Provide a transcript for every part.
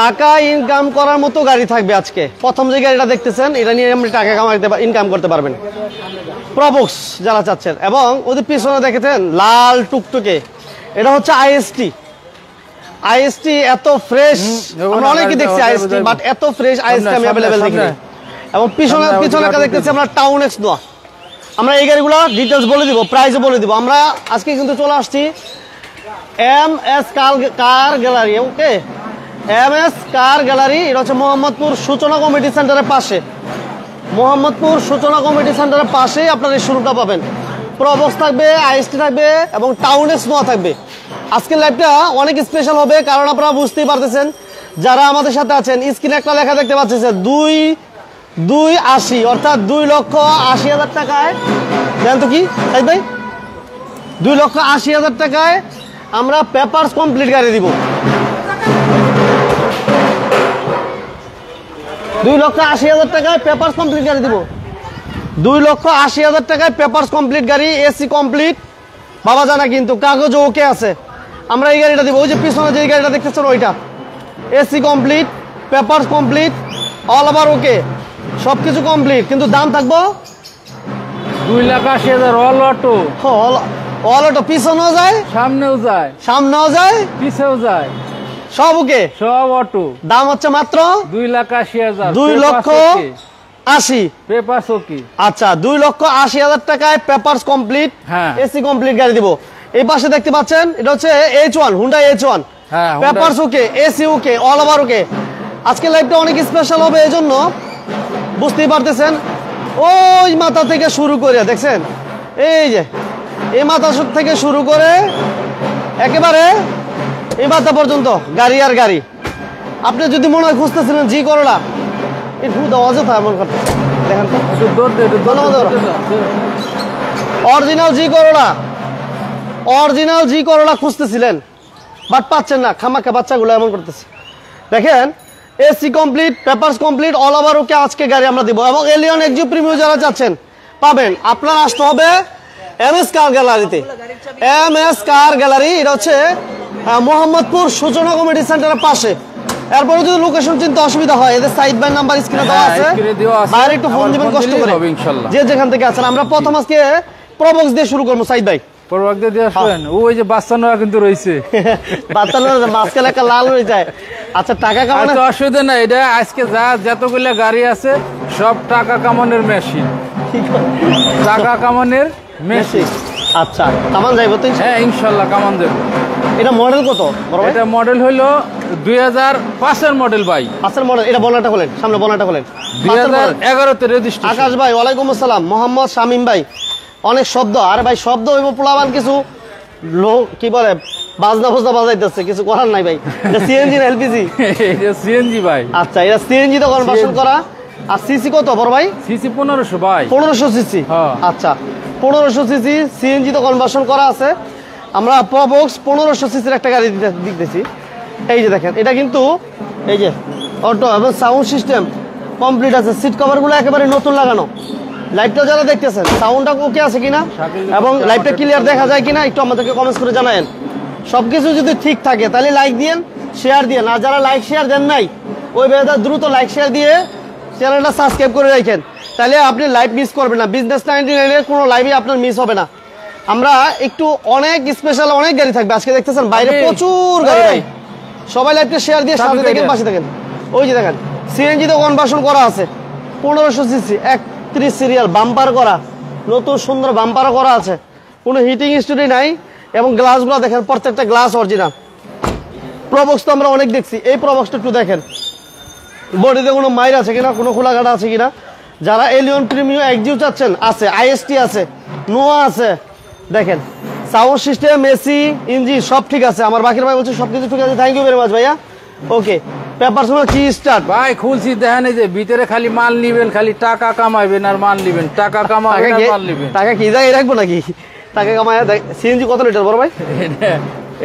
টাকা ইনকাম করার মতো গাড়ি থাকবে আজকে। প্রথম যে গাড়িটা দেখতেছেন এটা নিয়ে আপনি টাকা কামাইতে ইনকাম করতে পারবেন, প্রবক্স যারা চাচ্ছেন। এবং ওদের পিছনে দেখেছেন লাল টুকটুকে, এটা হচ্ছে আইএসটি। আইএসটি এত ফ্রেশ, আমরা অনেকে দেখছি আইএসটি, বাট এত ফ্রেশ আইএসটি আমি অ্যাভেলেবেল দেখি। এবং পিছনে দেখতেছি আমরা টাউন এক্স নোয়া। আমরা এই গাড়িগুলো ডিটেলস বলে দিব, প্রাইসও বলে দিব। আমরা আজকে কিন্তু চলে আসছি MS কার গ্যালারি। ওকে, MS কার গ্যালারি, এটা হচ্ছে মোহাম্মদপুর সূচনা কমিটি সেন্টারের পাশে। মোহাম্মদপুর সূচনা কমিটি সেন্টারের পাশে আপনার এই শোরুমটা পাবেন। প্রবক্স থাকবে, আইএসটি থাকবে এবং টাউন এক্স নোয়া থাকবে। আজকের লাইভটা অনেক স্পেশাল হবে, কারণ আপনারা বুঝতেই পারতেছেন যারা আমাদের সাথে আছেন। স্ক্রিনে একটা লেখা দেখতে পাচ্ছেন 280, অর্থাৎ 2,80,000 টাকায়। জানেন তো কি সাইদ ভাই, 2,80,000 টাকায় আমরা পেপারস কমপ্লিট গাড়ি দিব। 2,80,000 টাকায় পেপারস কমপ্লিট গাড়ি দিব। 2,80,000 টাকায় পেপারস কমপ্লিট গাড়ি, এসি কমপ্লিট, বাবা জানা কিন্তু কাগজ ওকে আছে। আমরা এই গাড়িটা দিব। ওই যে পিছনে যে গাড়িটা দেখতেছেন ওইটা AC complete, papers complete, all over ওকে, সবকিছু কমপ্লিট। কিন্তু দাম থাকবো 2,80,000 অল অটো। অল অটো, পিছনেও যায় সামনেও যায় পিছেও যায়, সব ওকে, সব অটো। দাম হচ্ছে মাত্র 2,80,000, 2,80,000 পেপারস ওকে। আচ্ছা, 2,80,000 টাকায় পেপারস কমপ্লিট, এসি কমপ্লিট গাড়ি দিব। এই পাশে দেখতে পাচ্ছেন এটা হচ্ছে H1, হুন্ডা H1, পেপারস ওকে, এসি ওকে, অল ওভার ওকে। আজকে লাইভটা অনেক স্পেশাল হবে, এই জন্য বুঝতেই পারতেছেন। ওই মাথা থেকে শুরু করে দেখছেন, এই যে এই মাথা থেকে শুরু করে একেবারে এই মাথা পর্যন্ত গাড়ি আর গাড়ি। আপনি যদি মনে হয় খুঁজতেছিলেন জি করলা, অযথা এমন কথা দেখেন অরিজিনাল জি করলা খুঁজতেছিলেন, বাট পাচ্ছেন না, খামাখা বাচ্চাগুলো এমন করতেছে। দেখেন AC complete, papers complete, all over ওকে আজকে গাড়ি আমরা দিব। এবং এলিয়ন এক্সিউ প্রিমিয়াম যারা চাচ্ছেন পাবেন। আপনার আসতে হবে MS কার গ্যালারিতে। MS কার গ্যালারি, এটা হচ্ছে মোহাম্মদপুর সূচনা কমিটি সেন্টারের পাশে। এরপরে যদি লোকেশন চিনতে অসুবিধা হয়, এদের সাইড বাই নাম্বার স্ক্রিনে দেওয়া আছে, বাইরে একটু ফোন দিবেন কষ্ট করে, যে যেখান থেকে আছেন। আমরা প্রথম আজকে প্রবক্স দিয়ে শুরু করবো। সাইদ ভাই প্রবক্স দিয়ে আসবেন। ওই যে বাচ্চা নোয়া কিন্তু রয়েছে, বাচ্চা নোয়া মাঝখানে একটা লাল হয়ে যায়। আচ্ছা, টাকা কামানোর অসুবিধা নাই, এটা আজকে যতগুলো গাড়ি আছে সব টাকা কামানোর মেশিন, টাকা কামানোর মেশিন। আচ্ছা, কামান যাইবো তো? হ্যাঁ, ইনশাল্লাহ কামান যাবো। এটা মডেল কত? এটা মডেল হলো 2005-এর মডেল ভাই। 5-এর মডেল। এটা বনাটা খোলেন, সামনে বনাটা খোলেন। 2011-তে রেজিস্ট্রেশন। আকাশ ভাই ওয়ালাইকুম আসসালাম। মোহাম্মদ শামিম ভাই, অনেক শব্দ। আরে ভাই শব্দ হইব, পোলাবান কিছু কি বলে বাজনা ফজনা বাজাইতেছে, কিছু করার নাই ভাই। এটা সিএনজি না এলপিজি? এটা সিএনজি ভাই। আচ্ছা, এটা সিএনজি তো কনভার্সন করা। আর সিসি কত বড় ভাই? সিসি 1500 ভাই। 1500 সিসি। আচ্ছা, 1500 সিসি সিএনজি তো কনভার্সন করা আছে। আমরা প্রবক্স 1500 সিসির একটা গাড়ি দিতেছি। এই যে দেখেন, এটা কিন্তু এই যে অটো এবং সাউন্ড সিস্টেম কমপ্লিট আছে। সিট কভারগুলো একেবারে নতুন লাগানো। লাইভটা যারা দেখতেছেন সাউন্ডটা ওকে আছে কিনা এবং লাইভটা ক্লিয়ার দেখা যায় কিনা একটু আমাদেরকে কমেন্টস করে জানায়েন। সবকিছু যদি ঠিক থাকে তাহলে লাইক দিয়েন, শেয়ার দিয়েন। আর যারা লাইক শেয়ার দেন নাই, ওই বেদা দ্রুত লাইক শেয়ার দিয়ে চ্যানেলটা সাবস্ক্রাইব করে রাখেন, তাহলে আপনি লাইভ মিস করবেন না। বিজনেস 99-এর কোনো লাইভই আপনার মিস হবে না। আমরা একটু অনেক স্পেশাল অনেক গাড়ি থাকবে আজকে। দেখতেছেন বাইরে প্রচুর গাড়ি ভাই। সবাই লাইভটা শেয়ার দিয়ে সাথে দেখেন, পাশে দেখেন। ওই যে দেখেন সিএনজি তো কনভার্সন করা আছে, 1500 সিসি, 31 সিরিয়াল, বাম্পার করা, নতুন সুন্দর বাম্পারও করা আছে, কোনো হিটিং স্টুডি নাই। এবং গ্লাসগুলো দেখেন, প্রত্যেকটা গ্লাস অরিজিনাল। প্রবক্স তো আমরা অনেক দেখছি, এই প্রবক্সটা একটু দেখেন, বডিতে কোনো মাইর আছে কিনা, কোনো খোলাঘাটা আছে কিনা। যারা এলিয়ন প্রিমিয়াম এক্সিউ চাচ্ছেন আছে, আইএসটি আছে, নোয়া আছে। দেখেন সাউন্ড সিস্টেম, এসি, ইঞ্জিন সব ঠিক আছে। আমার বাকির ভাই বলছে সবকিছু ঠিক আছে। থ্যাংক ইউ ভেরি মাচ ভাইয়া। ওকে, পেপারস হলো কি স্টার্ট ভাই খুলছি, দেখেন এই যে ভিতরে খালি মাল নিবেন, খালি টাকা কামাইবেন আর মাল নিবেন, টাকা কামাবেন আর মাল নিবেন। টাকা কি যায় রাখবো নাকি? টাকা কামায়। সিএনজি কত লিটার বড় ভাই?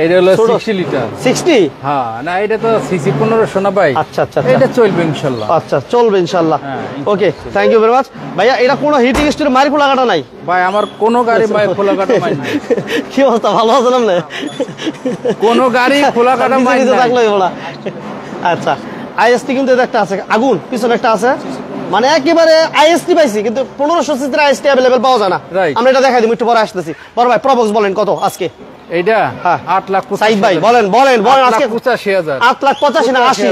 এটা হলো 60 লিটার 60। হ্যাঁ না এটা তো সিসি 1500 না ভাই। আচ্ছা আচ্ছা এটা চলবে ইনশাআল্লাহ। আচ্ছা চলবে ইনশাআল্লাহ। হ্যাঁ, okay thank you very much ভাইয়া। এটা কোনো হিটিং স্টোরে মাইর খোলা কাটা নাই ভাই, আমার কোনো গাড়ি ভাই খোলা কাটা মাইন নাই। কি অবস্থা, ভালো আছেন না? কোনো গাড়ি খোলা কাটা মাইন নাই থাকলো বলা। আচ্ছা আইএসটি কিন্তু এটা একটা আছে, আগুন পিছনে একটা আছে, মানে একেবারে আইএসটি পাইছি কিন্তু 1500 সিসির আইএসটি अवेलेबल পাওয়া যায় না। Right. আমরা এটা দেখাই দিই, একটু পরে আসতেছি। বড় ভাই প্রবক্স বলেন কত আজকে? এইটা হ্যাঁ। 8 লাখ সাইদ ভাই বলেন আজকে 85,000। 8,85,000 না 80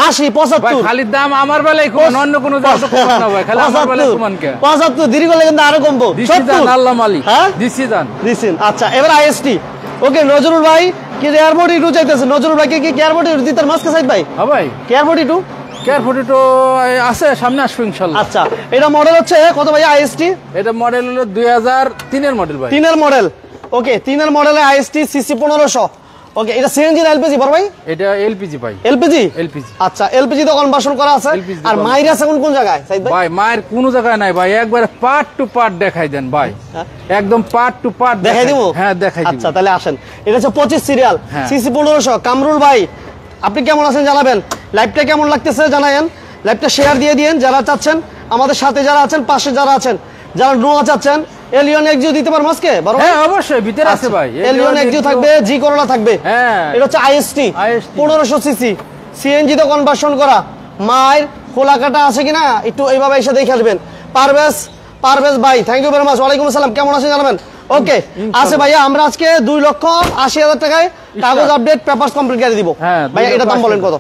80 ভাই 75 খালি দাম আমার বেলায় কমান, অন্য কোনো দাম তো কমান না ভাই, খালি আমার বেলায় কমান কে? 75 দেরি করলে কিন্তু আরো কমবো। ডিসিশন আল্লাহ মালিক। হ্যাঁ ডিসিশন দিছেন। আচ্ছা এবার আইএসটি। ওকে নজরুল ভাই কি এয়ারপোর্ট ইটু চাইতেছে? নজরুল ভাই কি এয়ারপোর্ট ইটু দিতার মাসকে সাইদ ভাই? হ্যাঁ ভাই, এয়ারপোর্ট ইটু কেয়ারফুলি তো আছে, সামনে আসবে ইনশাআল্লাহ। আচ্ছা এটা মডেল হচ্ছে কত ভাই আইএসটি? এটা মডেল হলো 2003 এর মডেল ভাই। 3 এর মডেল। ওকে 3 এর মডেলে আইএসটি সিসি 1500। ওকে এটা সিএনজি না এলপিজি বড় ভাই? এটা এলপিজি ভাই। এলপিজি। এলপিজি। আচ্ছা এলপিজি তো কনভার্সন করা আছে। LPG আর মাইর আছে কোন জায়গায় সাইদ ভাই? ভাই মায়ের কোনো জায়গায় নাই ভাই, একবারে পার্ট টু পার্ট দেখাই দেন ভাই। হ্যাঁ? একদম পার্ট টু পার্ট দেখাই দিব? হ্যাঁ দেখাই দিব। আচ্ছা তাহলে আসেন। এটা হচ্ছে 25 সিরিয়াল হ্যাঁ। সিসি 1500। কামরুল ভাই আপনি কেমন আছেন জানাবেন, লাইভটা কেমন লাগতেছে জানায়েন, লাইভটা শেয়ার দিয়ে দিয়েন যারা চাচ্ছেন, আমাদের সাথে যারা আছেন, পাশে যারা আছেন, যারা নোয়া চাচ্ছেন। এলিয়ন এক্সিও দিতে পারবো আজকে বড় ভাই? হ্যাঁ অবশ্যই ভিতরে আছে ভাই। এলিয়ন এক্সিও থাকবে, জি করোলা থাকবে। হ্যাঁ এটা হচ্ছে আইএসটি 1500 সিসি সিএনজি তে কনভার্সন করা। মায়ের খোলা কাটা আছে কিনা একটু এইভাবে এসে দেখে আসবেন। পারভেজ ভাই থ্যাংক ইউ ভেরি মাচ। ওয়ালাইকুম আসসালাম, কেমন আছেন জানাবেন? ওকে আছে ভাইয়া, আমরা আজকে 2,80,000 টাকায় কাগজ আপডেট পেপারস কমপ্লিট গাড়ি দিব। হ্যাঁ, ভাইয়া এটা দাম বলেন কত?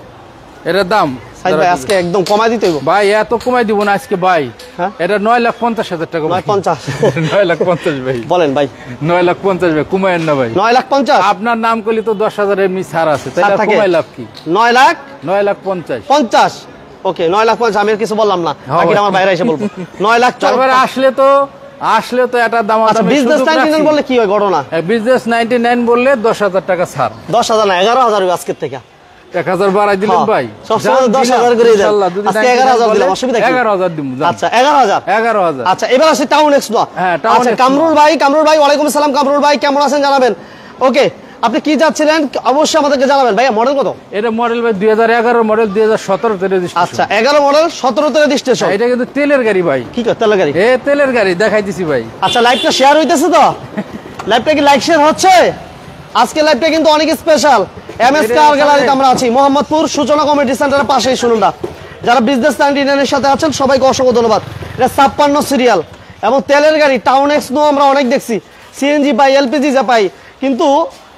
এটার দাম সাইদ ভাই আজকে একদম কমাই দিতে হইব ভাই, এত কমাই দিব না আজকে ভাই। হ্যাঁ? এটা 9,50,000 টাকা ভাই। 950 9,50,000 ভাই। বলেন ভাই 9,50,000 ভাই, কমায়েন না ভাই। 9,50,000 আপনার নাম করলে তো 10,000 এমনি ছাড় আছে, তাহলে ছাড় থাকে। কমাই লাভ কি? 9,50,000 9,50,000। ওকে 9,50,000 আমি আর কিছু বললাম না, হ্যাঁ, বাকিটা আমার বাইরে এসে বলবো। 9,50,000 তারপরে আসলে তো এটা দাম আচ্ছা বিজনেস 99 বললে কি হয় ঘটনা? বিজনেস 99 বললে 10,000 টাকা ছাড়। 10,000 না 11,000 আজকের থেকে। 1,000 বাড়াই দিলেন ভাই। সবসময় 10,000 করে দেন। আজকে 11,000 দিলাম, অসুবিধা কি? 11,000 দিব। আচ্ছা 11,000। 11,000। আচ্ছা এবার আসি টাউন এক্সপ্লোর। হ্যাঁ, টাউন আচ্ছা এক্সপ্লোর। কামরুল ভাই ওয়ালাইকুম আসসালাম। কামরুল ভাই কেমন আছেন জানাবেন। ওকে আপনি কি চাচ্ছিলেন অবশ্যই আমাদেরকে জানাবেন। ভাইয়া মডেল কত? এটা মডেল ভাই 2011 মডেল, 2017 তে রেজিস্ট্রেশন। আচ্ছা 11 মডেল 17 তে রেজিস্ট্রেশন। এটা কিন্তু তেলের গাড়ি ভাই। কি করে তেলের গাড়ি? এ তেলের গাড়ি দেখাইতেছি ভাই। আচ্ছা লাইভটা শেয়ার হইতেছে তো? লাইভটা কি লাইক শেয়ার হচ্ছে? আজকে লাইভটা কিন্তু অনেক স্পেশাল। এমএস কার গ্যালারিতে আমরা আছি, মোহাম্মদপুর সূচনা কমিউনিটি সেন্টারের পাশেই। শুনুন না, যারা বিজনেস 99 এর সাথে আছেন সবাইকে অসংখ্য ধন্যবাদ। এটা 56 সিরিয়াল এবং তেলের গাড়ি। টাউন এক্স নো আমরা অনেক দেখছি, সিএনজি পাই, এলপিজি যা পাই, কিন্তু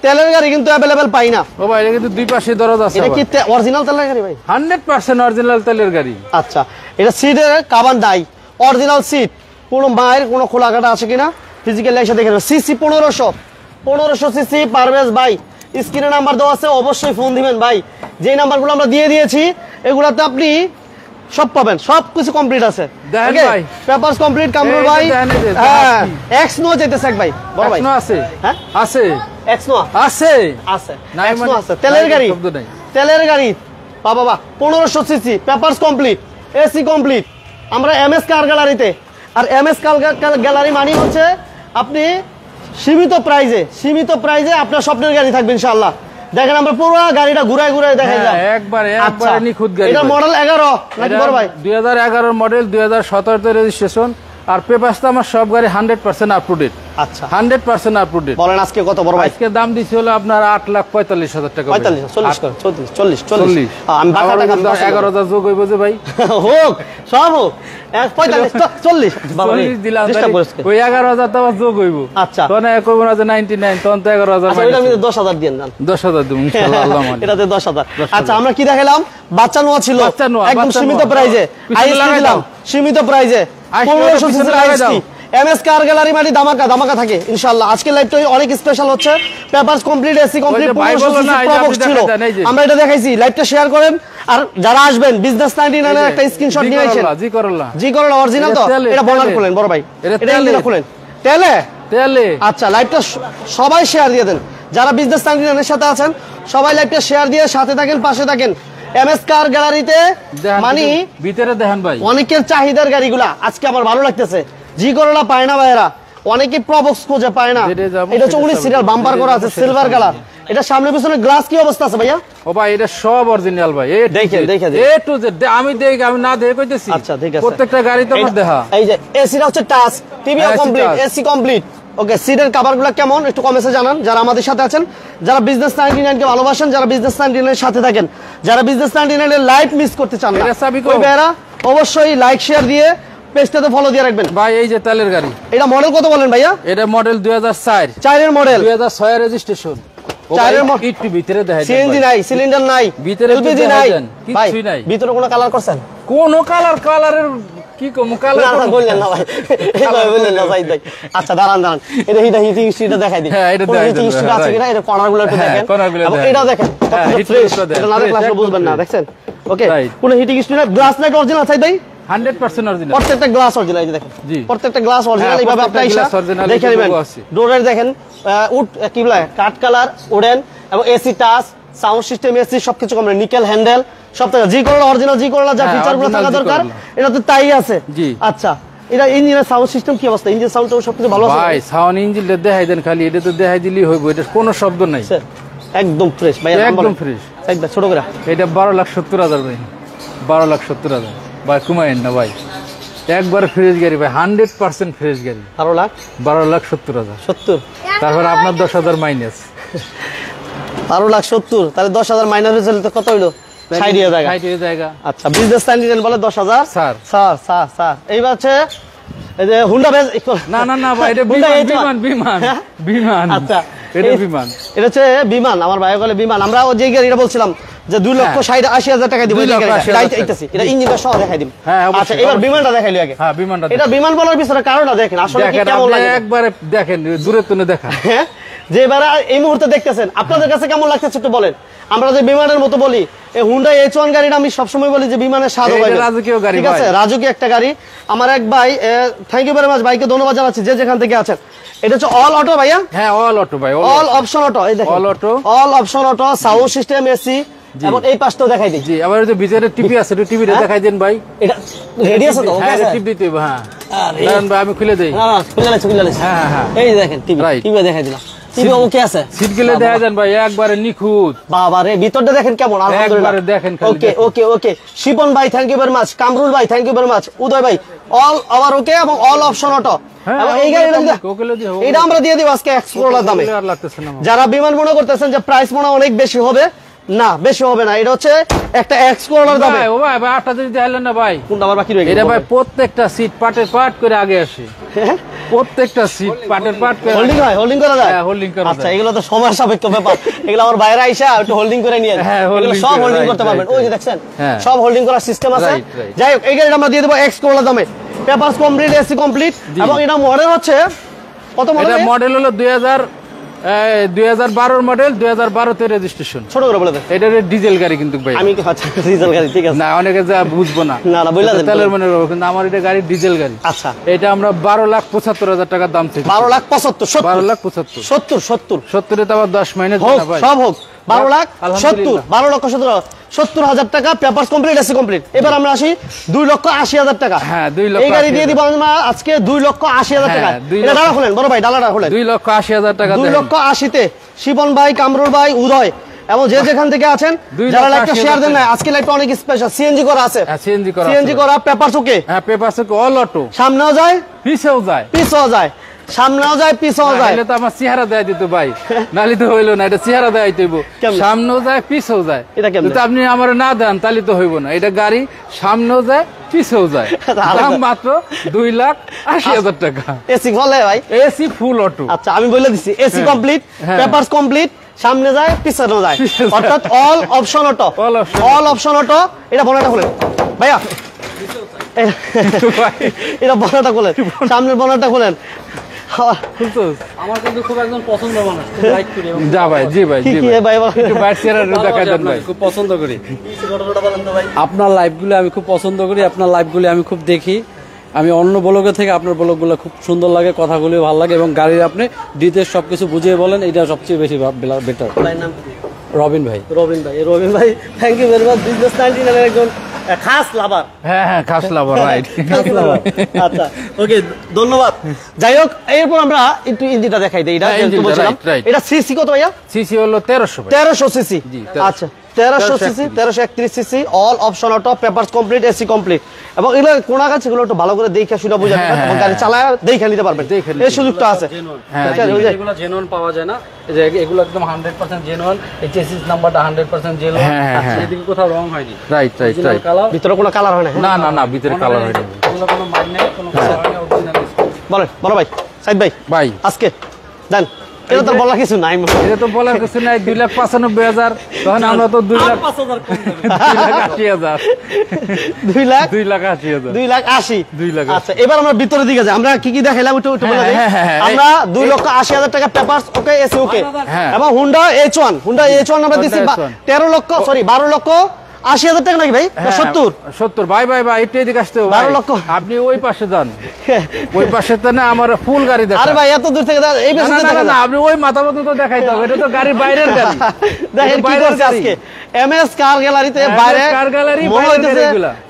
তেলের গাড়ি কিন্তু অ্যাভেলেবেল পাই না। ও ভাই এটা কিন্তু দুই পাশে দরজা আছে। এটা কি অরিজিনাল তেলের গাড়ি ভাই? 100% অরিজিনাল তেলের গাড়ি। আচ্ছা এটা সিটের কাবান ডাই, অরিজিনাল সিট, কোনো মায়ের কোনো খোলা কাটা আছে কিনা ফিজিক্যালি এসে দেখে নেবেন। CC 1500 CC. পারভেজ ভাই স্ক্রিনে নাম্বার দেওয়া আছে, অবশ্যই ফোন দিবেন ভাই। যে নাম্বারগুলো আমরা দিয়ে দিয়েছি এগুলাতে আপনি সব পাবেন, সব কিছু কমপ্লিট আছে। দেখেন ভাই। পেপারস কমপ্লিট কামরুল এই যে ভাই। দেখেন এই যে, হ্যাঁ আজকি। এক্স নো যেতেছে এক ভাই বড় ভাই। এখনো আছে। হ্যাঁ আছে। এক্স নো আছে। আছে নাই এক্স নো মানে- আছে। তেলের নাই গাড়ি, শব্দ নাই। তেলের গাড়ি বাবা 1500 CC, papers complete, AC complete. আমরা এমএস কার গ্যালারিতে। আর এমএস কার গ্যালারি মানে হচ্ছে আপনি সীমিত প্রাইজে আপনার স্বপ্নের গাড়ি থাকবে ইনশাআল্লাহ। দেখেন আমরা পুরো গাড়িটা ঘুরায় দেখাই হ্যাঁ, একবারে নিখুঁত গাড়ি এটা ভাই। মডেল 11 নাকি বড় ভাই? 2011 মডেল, 2017 তে রেজিস্ট্রেশন। আর পেপারস তো আমার সব গাড়ি 100% আপ টু ডেট। আচ্ছা 100% আপ টু ডেট। বলেন আজকে কত বড় ভাই? আজকে দাম দিছি হলো আপনার 8,45,000 টাকা। 45 40 করে 40 40। আমি বাকি টাকা 11,000 যোগ হইব যে ভাই। হোক সব হোক 45 40 বাবা 40 দিলাম ডিস্টার্ব করিস কে? ওই 11,000 তো আবার যোগ হইব। আচ্ছা। তখন কইব না যে 99, তখন তো 11,000 আচ্ছা এটা আমি 10,000 দিয়েন জান। 10,000 দিমু ইনশাআল্লাহ, আল্লাহ মালিক। এটাতে 10,000। আচ্ছা আমরা কি দেখাইলাম? বাচ্চা নোয়া ছিল বাচ্চা নোয়া, একদম বাচ্চা সীমিত নোয়া। প্রাইজে। পিছনে আইএসটি লাগাই দিলাম দাও। সীমিত প্রাইজে। আইএসটি 1500 পিছনে সিসির লাগাই আইএসটি। দাও। এমএস কার গ্যালারি মানে ধামাকা থাকে ইনশাআল্লাহ। আজকে লাইভটা অনেক স্পেশাল হচ্ছে। পেপারস কমপ্লিট, এসি কমপ্লিট, ওই যে ভাই 1500 বললো না, সিসি এই যে প্রবক্স আপনি ছিল। দেখাই দেন, এই যে। আমরা এটা দেখাইছি। লাইভটা শেয়ার করেন। আর যারা আসবেন বিজনেস 99 এর একটা স্ক্রিনশট নিয়ে আসেন। জি করলা। জি করলা অরিজিনাল তো? এটা তেলে, এটা বর্ণনা তেলে। খুলেন বড় ভাই। এটা এটা তেলে। ইঞ্জিনটা খুলেন। তেলে তেলে। আচ্ছা লাইভটা সবাই শেয়ার দিয়ে দেন। যারা বিজনেস 99 এর সাথে আছেন সবাই লাইভটা শেয়ার দিয়ে সাথে থাকেন, পাশে থাকেন। এমএস কার গ্যালারিতে দেখেন মানে ভিতরে দেখেন ভাই। অনেকের চাহিদার গাড়িগুলা আজকে আমার ভালো লাগতেছে। জি করলা পায় না ভাইরা, অনেকে প্রবক্স খোঁজে পায় না। যেটা যাবো এটা হচ্ছে 19 সিরিয়াল, বাম্পার করা আছে, সিলভার কালার। এটা সামনে পিছনে গ্লাস কি অবস্থা আছে ভাইয়া? ও ভাই এটা সব অরিজিনাল ভাই। দেখেন এ টু জেড আমি দেখি, আমি না দেখে কইতেছি। আচ্ছা ঠিক আছে, প্রত্যেকটা গাড়ি তো আমার দেখা। এই যে এসিটা হচ্ছে টাচ, টিভিও কমপ্লিট, এসি কমপ্লিট। ওকে, সিটের কভারগুলো কেমন একটু কমেন্টে জানান যারা আমাদের সাথে আছেন, যারা বিজনেস 99 কে ভালোবাসেন, যারা বিজনেস 99 এর সাথে থাকেন, যারা বিজনেস 99 এর লাইভ মিস করতে চান না, ওই ভাইরা অবশ্যই লাইক শেয়ার দিয়ে পেজটাতে ফলো দিয়ে রাখবেন। ভাই এই যে তেলের গাড়ি, এটা মডেল কত বলেন ভাইয়া? এটা মডেল 2004, 4 এর মডেল, 2006 এর রেজিস্ট্রেশন। 4 এর মডেল, একটু ভিতরে দেখাই দেন। সিএনজি নাই, সিলিন্ডার নাই, ভিতরে এলপিজি নাই, কিছুই নাই। ভিতরে কোনো কালার করছেন? কোন কালারের কি কম কালার বললেন না ভাই, এইভাবে বললেন না ভাই। আচ্ছা দাঁড়ান দাঁড়ান, এটা হিটিং স্ট্রিটটা দেখাই দিই। হ্যাঁ, এটা দেখাই হিটিং স্ট্রিট আছে কিনা এটা কর্নারগুলো একটু দেখেন, এবং এটাও দেখেন, এটা না দেখলে আসলে বুঝবেন না। দেখছেন? ওকে, কোন হিটিং স্ট্রিট না, গ্লাস লাইট অরিজিনাল আছে ভাই, 100% অরিজিনাল। প্রত্যেকটা গ্লাস অরিজিনাল। এই যে দেখেন, প্রত্যেকটা গ্লাস অরিজিনাল। এইভাবে আপনি দেখে নেবেন। ডোরের দেখেন উড কি বলে কাট কালার, উডেন, এবং AC touch, sound system, AC সবকিছু কমপ্লিট, নিকেল হ্যান্ডেল সব থেকে জি করলা অরিজিনাল, জি করলা যা ফিচারগুলো থাকা দরকার এটা তো তাই আছে। আচ্ছা, এটা ইঞ্জিনের সাউন্ড সিস্টেম কি অবস্থা? ইঞ্জিন সাউন্ড সবকিছু ভালো আছে ভাই? সাউন্ড ইঞ্জিনটা দেখাই দেন খালি, এটা তো দেখাই দিলেই হইব, এটা কোনো শব্দ নাই, একদম ফ্রেশ ভাই, একদম ফ্রেশ। একদম ছোট করে এটা 12,70,000 ভাই, 12,70,000 ভাই, কমায়েন না ভাই, একবারে ফ্রেশ গাড়ি ভাই, 100% ফ্রেশ গাড়ি। 12,70,000 70, তারপর আপনার 10,000 মাইনাস। 12,70,000, তাহলে 10,000 মাইনাস হয়েছিল তো কত হইলো? 60,000 জায়গা। আচ্ছা, বিজনেস 99 বলে 10,000। স্যার স্যার স্যার স্যার এইবার হচ্ছে এই যে হুন্ডা বেজ। না না না ভাই, এটা বিমান বিমান বিমান। আচ্ছা, এটা বিমান, এটা হচ্ছে বিমান। আমার ভাই বলে বিমান। আমরা যে গাড়িটা বলছিলাম যে 2,80,000 টাকা দিব, এটা ইঞ্জিনটা সহ দেখাই দিব। আচ্ছা, এবার বিমানটা দেখাইলি আগে। হ্যাঁ, বিমানটা। এটা বিমান বলার পিছনে কারণটা দেখেন আসলে কি কেমন লাগে, একবারে দেখেন, দূরে তুলে দেখা। হ্যাঁ, যে এবার এই মুহূর্তে দেখতেছেন আপনাদের কাছে কেমন লাগতেছে একটু বলেন। আমরা যে বিমানের মতো বলি, এই হুন্ডা H1 গাড়িটা আমি সবসময় বলি যে বিমানের স্বাদ হয়, রাজকীয় গাড়ি, ঠিক আছে, রাজকীয় একটা গাড়ি। আমার এক ভাই, থ্যাংক ইউ ভেরি মাচ, ভাইকে ধন্যবাদ জানাচ্ছি যে যেখান থেকে আছেন। এটা হচ্ছে অল অটো ভাইয়া? হ্যাঁ, অল অটো ভাই, অল অপশন অটো। এই দেখেন, all auto, all option auto, sound system, AC, এবং এই পাশটাও দেখাই দিই। জি, আবার এই যে ভিতরে টিভি আছে, একটু টিভিটা দেখাই দেন ভাই। এটা রেডি আছে তো? হ্যাঁ, টিভি দিতে হবে। হ্যাঁ দাঁড়ান ভাই, আমি খুলে দেই। না না, খুলে লাইছি, খুলে লাইছি। হ্যাঁ হ্যাঁ, এই দেখেন টিভি, টিভি দেখাই দিলাম। টিভি ওকে আছে, সিট গুলো দেখা দেন ভাই, একবারে নিখুঁত। বাবা রে, ভিতরটা দেখেন কেমন, আলহামদুলিল্লাহ দেখেন। ওকে ওকে ওকে, শিপন ভাই thank you very much, Kamrul ভাই thank you very much, Uday ভাই অল ওভার ওকে, এবং অল অপশন অটো। এবং এই গাড়িটা এটা আমরা দিয়ে দিব আজকে এক্সপ্লোরার দামে। যারা বিমান মনে করতেছেন যে প্রাইস মনে অনেক বেশি হবে, না বেশি হবে না, এটা হচ্ছে একটা এক্সপ্লোরার দামে। ও ভাই, ভাই আটটা যদি দেখালেন না ভাই, কোনটা আবার বাকি রয়ে গেল? এটা ভাই প্রত্যেকটা সিট পাটের পাট করে আগে আসে, প্রত্যেকটা সিট পাটের পাট করে হোল্ডিং হয়, হোল্ডিং করা যায়। হ্যাঁ, হোল্ডিং করা যায়। আচ্ছা, এগুলো তো সময় সাপেক্ষ ব্যাপার, এগুলো আমার বাইরে আইসা একটু হোল্ডিং করে নিয়ে হ্যাঁ, সব হোল্ডিং করতে পারবেন। ওই যে দেখছেন সব হোল্ডিং করার সিস্টেম আছে। যাই হোক, এই গাড়িটা আমরা দিয়ে দেবো এক্সপ্লোরার দামে, পেপারস কমপ্লিট, এসি কমপ্লিট, এবং এটা মডেল হচ্ছে কত মডেল? এটা মডেল হলো 2012 মডেল, 2012 তে রেজিস্ট্রেশন। ছোট করে বলে দেন। এটা ডিজেল গাড়ি কিন্তু ভাই, আমি আচ্ছা ডিজেল গাড়ি, ঠিক আছে। না, অনেকে যা বুঝবো না, না না বইলা দেন, তেলের মনে রাখবো, কিন্তু আমার এটা গাড়ি ডিজেল গাড়ি। আচ্ছা, এটা আমরা 12,75,000 টাকার দাম থেকে 12,75,000, 12,75,000, 70 তো আবার 10 মাইনাস হোক, ভাই, সব হোক, 12,70,000 টাকা, পেপারস কমপ্লিট, এসি কমপ্লিট। এবার আমরা আসি 2,80,000 টাকা। হ্যাঁ, 2 লক্ষ। এই গাড়ি দিয়ে দিব আমরা আজকে 2,80,000 টাকা। এটা ডালা খুলেন বড় ভাই, ডালাটা খুলেন। 2,80,000 টাকা, 2,80,000 তে শিবন ভাই, কামরুল ভাই, উদয়, এবং যে যেখান থেকে আছেন, যারা লাইকটা শেয়ার দেন না, আজকে লাইকটা অনেক স্পেশাল। সিএনজি করা আছে, সিএনজি করা, পেপারস ওকে। হ্যাঁ, পেপারস ওকে, অল অটো, সামনেও যায় পিছেও যায়, পিছেও যায়, সামনেও যায় পিছেও যায়। এটা তো আমার চেহারা দেয় দিত ভাই, নালি তো হইলো না, এটা চেহারা দেয় দিত, সামনেও যায় পিছেও যায়। এটা কেমন? যদি আপনি আমার না দেন তাহলে তো হইব না। এটা গাড়ি সামনেও যায় পিছেও যায়, দাম মাত্র 2,80,000 টাকা। এসি বলে ভাই, এসি ফুল অটো। আচ্ছা, আমি বলে দিচ্ছি, এসি কমপ্লিট, পেপারস কমপ্লিট, সামনে যায় পিছনে যায়, অর্থাৎ all option auto, all option auto. এটা বনাটা খুলেন ভাইয়া, এটা বনাটা খুলেন, সামনের বনাটা খুলেন। আমার কিন্তু খুব একদম পছন্দ মানুষ, লাইক করি। যা ভাই, জি ভাই, জি ভাই, একটু বাইরে চেহারা দেখাই দেন ভাই, খুব পছন্দ করি আপনার লাইভগুলো, আমি খুব পছন্দ করি আপনার লাইভগুলো, আমি খুব দেখি। আমি অন্য ব্লগের থেকে আপনার ব্লগগুলো খুব সুন্দর লাগে, কথাগুলো ভালো লাগে, এবং গাড়ির আপনি ডিটেলস সবকিছু বুঝিয়ে বলেন, এটা সবচেয়ে বেশি বেটার। রবিন ভাই, রবিন ভাই, রবিন ভাই thank you very much, business 99 একজন খাস লাভার। হ্যাঁ খাস লাভার, রাইট। আচ্ছা ওকে, ধন্যবাদ। যাই হোক, এরপর আমরা একটু ইঞ্জিনটা দেখাই দিই। এটা সিসি কত ভাইয়া? সিসি হলো 1300। 1300 সিসি। আচ্ছা 1300 CC, 1331 CC, all option auto, papers complete, AC complete. এবং এগুলো কোনা কাছে এগুলো একটু ভালো করে দেখে শুনে বুঝে এবং গাড়ি চালায় দেখে নিতে পারবেন, এই সুযোগটা আছে। এগুলো জেনুইন পাওয়া যায় না, যে এগুলো একদম 100% জেনুইন। এই চেসিস নাম্বারটা 100% জেনুইন, এদিকে কোথাও রং হয়নি। Right right right. ভিতরে কোনো কালার হয় না? না না না, ভিতরে কালার হয়নি, এগুলো কোনো মাইন নেই, কোনো কালার হয় না, অরিজিনাল। বলেন বড় ভাই, সাইদ ভাই আজকে দেন। এটা তো বলার কিছু নাই, এটা তো বলার কিছু নাই। 2,95,000, তখন আমরা তো 2,80,000। 2,80,000। আচ্ছা এবার আমরা ভিতরের দিকে যাই। আমরা কি কি দেখাইলাম একটু বলে দিই। আমরা 2,80,000 টাকা পেপারস ওকে, এসি ওকে। এবং হুন্ডা H1 আমরা দিছি 12,80,000 টাকা নাকি ভাই? 70 ভাই একটু এদিকে আসতে হবে। 12 লক্ষ। আপনি ওই পাশে যান, ওই পাশে তো না আমার ফুল গাড়ি দেখা। আরে ভাই এত দূর থেকে এই পাশে দেখা না, আপনি ওই মাথা মতো তো দেখাইতে হবে। এটা তো গাড়ির বাইরের গাড়ি। দেখেন কি করছে আজকে এমএস কার গ্যালারিতে বাইরে, কার গ্যালারি মনে হইতেছে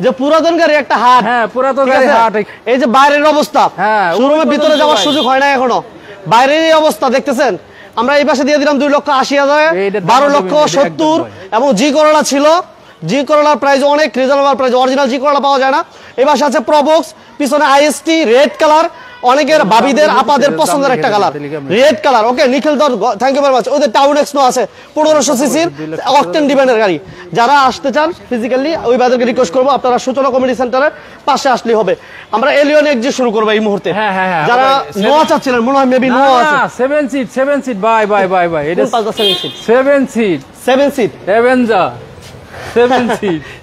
যে পুরাতন গাড়ি একটা হাট। হ্যাঁ পুরাতন গাড়ি হাট। এই যে বাইরের অবস্থা, হ্যাঁ শোরুমের ভিতরে যাওয়ার সুযোগ হয় না এখনো, বাইরের এই অবস্থা দেখতেছেন। আমরা এই পাশে দিয়ে দিলাম 2,80,000, 12,70,000। এবং জি করোলা ছিল, জি করোলার প্রাইস অনেক রিজনেবল প্রাইস, অরিজিনাল জি করোলা পাওয়া যায় না। এই পাশে আছে প্রবক্স, পিছনে আইএসটি রেড কালার, অনেকের ভাবিদের আপাদের পছন্দের একটা কালার, রেড কালার। ওকে নিখিল দর, থ্যাংক ইউ ভেরি মাচ। ওদের টাউন এক্সনো আছে 1500 সিসির অকটেন ডিমান্ডের গাড়ি। যারা আসতে চান ফিজিক্যালি, ওই বাজারকে রিকোয়েস্ট করবো আপনারা সূচনা কমিটি সেন্টারের পাশে আসলেই হবে। আমরা এলিয়ন এক্সজি শুরু করবো এই মুহূর্তে। যারা নোয়া চাচ্ছিলেন, মনে হয় মেবি নোয়া আছে 7 সিট বাই এটা 7 সিট এভেঞ্জার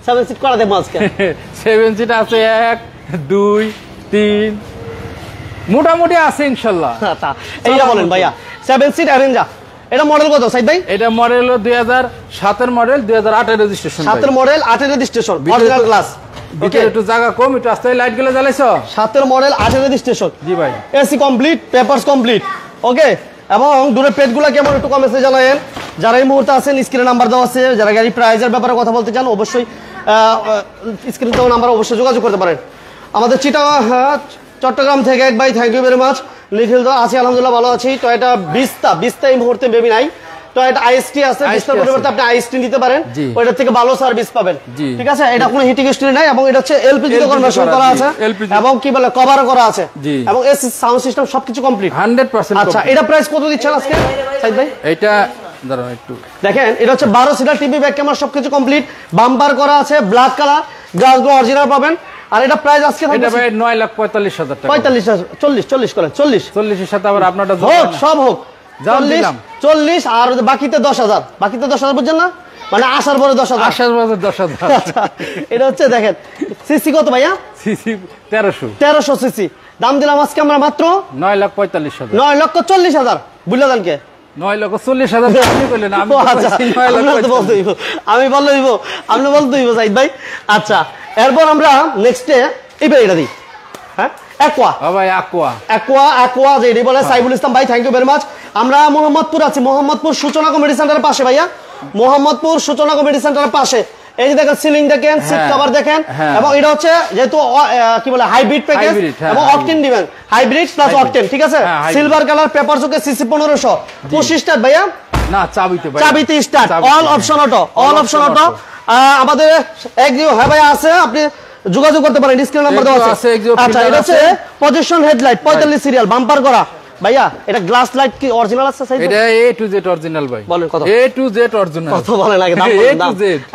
7 সিট করা দেবো আজকে। 7 সিট আছে 1 2 3 মোটামুটি আছে ইনশাআল্লাহ। এইটা বলেন ভাইয়া 7 সিট অ্যাভেঞ্জার, এটা মডেল কত সাইদ ভাই? এটা মডেল হলো 2007 এর মডেল, 2008 এর রেজিস্ট্রেশন। 7 এর মডেল, 8 এর রেজিস্ট্রেশন, অরিজিনাল গ্লাস। ওকে একটু জায়গা কম, একটু আস্তে লাইট গুলো জ্বালাইছো। 7 এর মডেল, 8 এর রেজিস্ট্রেশন। জি ভাই। AC complete, papers complete. Okay, এবং দূরের পেটগুলো কেমন একটু কমেন্টে জানায়েন। যারা এই মুহূর্তে আছেন স্ক্রিনে নাম্বার দেওয়া আছে, যারা গাড়ি প্রাইজের ব্যাপারে কথা বলতে চান অবশ্যই স্ক্রিনে দেওয়া নাম্বার অবশ্যই যোগাযোগ করতে পারেন। আমাদের চট্টগ্রাম থেকে এক ভাই, থ্যাংক ইউ ভেরি মাচ। নিখিল দা আছি, আলহামদুলিল্লাহ ভালো আছি। টয়োটা বিস্তা এই মুহূর্তে বেবি নাই, টয়োটা আইএসটি আছে। বিস্তার পরিবর্তে আপনি আইএসটি নিতে পারেন, ওইটার থেকে ভালো সার্ভিস পাবেন। ঠিক আছে, এটা কোনো হিটিং হিস্ট্রি নাই এবং এটা হচ্ছে এলপিজি তে কনভার্সন করা আছে এবং কি বলে কভার করা আছে এবং এসি সাউন্ড সিস্টেম সবকিছু কমপ্লিট 100%। আচ্ছা এটা প্রাইস কত দিচ্ছেন আজকে সাইদ ভাই? এটা দাঁড়ান একটু দেখেন, এটা হচ্ছে 12 সিটার টিভি, ব্যাক ক্যামেরা সবকিছু কমপ্লিট, বাম্পার করা আছে, ব্ল্যাক কালার, গ্লাসগুলো অরিজিনাল পাবেন। আর এটা প্রাইস আজকে এটা ভাই 9,45,000 টাকা। 45,000 40 করেন, 40 এর সাথে আবার আপনারটা হোক, সব হোক 40 আর বাকিতে 10,000, বাকিতে 10,000 বুঝছেন না, মানে আসার পরে 10,000, আসার পরে 10,000। এটা হচ্ছে দেখেন সিসি কত ভাইয়া? CC 1300 CC. দাম দিলাম আজকে আমরা মাত্র 9,45,000, 9,40,000। বুঝলে দেন কে 9,40,000 আপনি কইলেন, আমি বললে দিব, আপনি বলতে দিব সাইদ ভাই। আচ্ছা এরপর আমরা নেক্সটে এইবার এটা দিই। হ্যাঁ অ্যাকোয়া যেটি বলে সাইবুল ইসলাম ভাই, থ্যাংক ইউ ভেরি মাচ। আমরা মোহাম্মদপুর আছি, মোহাম্মদপুর সূচনা কমিটি সেন্টারের পাশে ভাইয়া, মোহাম্মদপুর সূচনা কমিটি সেন্টারের পাশে। এই যে দেখেন সিলিং দেখেন, সিট কভার দেখেন, এবং এটা হচ্ছে যেহেতু কি বলে হাইব্রিড প্যাকেজ এবং অকটেন দিবেন, হাইব্রিড প্লাস অকটেন। ঠিক আছে, সিলভার কালার, পেপার চোখে, সিসি 1500, 25 স্টার্ট ভাইয়া না, চাবিতে স্টার্ট, অল অপশন অটো, আমাদের হ্যাঁ ভাইয়া আছে, আপনি যোগাযোগ করতে পারেন, স্ক্রিন নাম্বার দেওয়া আছে। আচ্ছা এটা হচ্ছে পজিশন হেডলাইট 45 সিরিয়াল, বাম্পার করা ভাইয়া। এটা গ্লাস লাইট কি অরিজিনাল আছে সাইজ? এটা A to Z অরিজিনাল ভাই। বলেন কত? A to Z original. কত বলেন আগে দাম?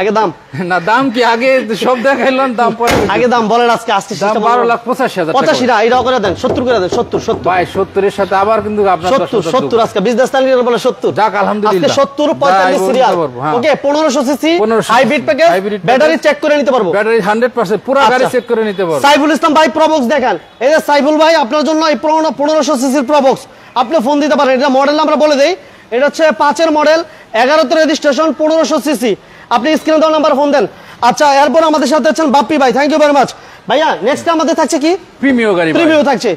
আগে দাম না, দাম কি আগে সব দেখাইলাম, দাম পরে আগে দাম বলেন। আজকে আসছে দাম 12,85,000 টাকা। 85 না, এটা করে দেন, 70 করে দেন, 70 ভাই 70 এর সাথে আবার কিন্তু আপনার 70 আজকে বিজনেস তালিকার বলে 70। যাক আলহামদুলিল্লাহ, আজকে 70 45 serial. Okay 1500 CC hybrid package, battery check করে নিতে পারবো, ব্যাটারি 100% পুরো গাড়ি চেক করে নিতে পারবো। সাইফুল ইসলাম ভাই প্রবক্স দেখেন, এই যে সাইফুল ভাই আপনার জন্য এই 1500 সিসির প্রবক্স আপনি ফোন দিতে পারেন। এটা মডেল আমরা বলে দেই, এটা হচ্ছে 5 এর মডেল, 11 রেজিস্ট্রেশন, 1500 সিসি। আপনি স্ক্রিনে দেওয়া নাম্বার ফোন দেন। আচ্ছা এরপর আমাদের সাথে আছেন বাপ্পি ভাই, থ্যাংক ইউ ভেরি মাচ ভাইয়া। নেক্সট আমাদের থাকছে কি? প্রিমিও গাড়ি, প্রিমিও থাকছে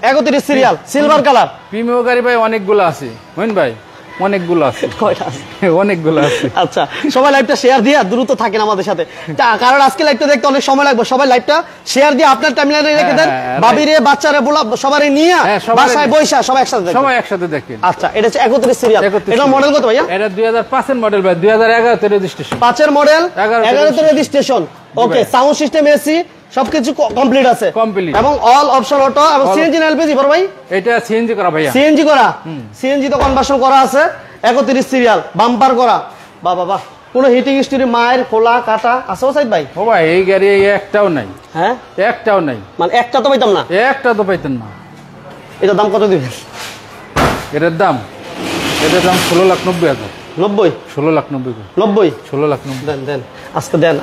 31 সিরিয়াল, সিলভার কালার। প্রিমিও গাড়ি ভাই অনেকগুলো আছে মইন ভাই, অনেকগুলো আছে। কয়টা আছে? অনেকগুলো আছে। আচ্ছা, সবাই লাইভটা শেয়ার দিয়ে দ্রুত থাকেন আমাদের সাথে, কারণ আজকে লাইভটা দেখতে অনেক সময় লাগবে। সবাই লাইভটা শেয়ার দিয়ে আপনার টাইমলাইনে রেখে দেন, বাবিরে বাচ্চারে বলা সবারই নিয়ে বাসায় বৈশা সবাই একসাথে দেখেন। সবাই একসাথে দেখেন। আচ্ছা, এটা হচ্ছে 31 সিরিয়াল। এটা মডেল কত ভাইয়া? এটা 2005 এর মডেল ভাই, 2011 তে রেজিস্ট্রেশন। 5 এর মডেল, 11 তে রেজিস্ট্রেশন। ওকে, সাউন্ড সিস্টেম, এসি সবকিছু কমপ্লিট আছে, কমপ্লিট, এবং অল অপশন অটো, এবং সিএনজি না এলপিজি বড় ভাই? এটা সিএনজি করা ভাইয়া, সিএনজি করা, সিএনজি তো কনভার্সন করা আছে। 31 সিরিয়াল, বাম্পার করা। বাহ বাহ বাহ, কোনো হিটিং স্টোরি মায়ের খোলা কাটা আছে সাইদ ভাই? ও ভাই এই গাড়ি একটাও নাই। হ্যাঁ, একটাও নাই, মানে একটা তো পাইতাম না, একটা তো পাইতেন না। এটার দাম কত দিবেন? এটার দাম 16,90,000। 90? 16,90,000। 90? 16,90,000 দেন দেন, আজকে দেন।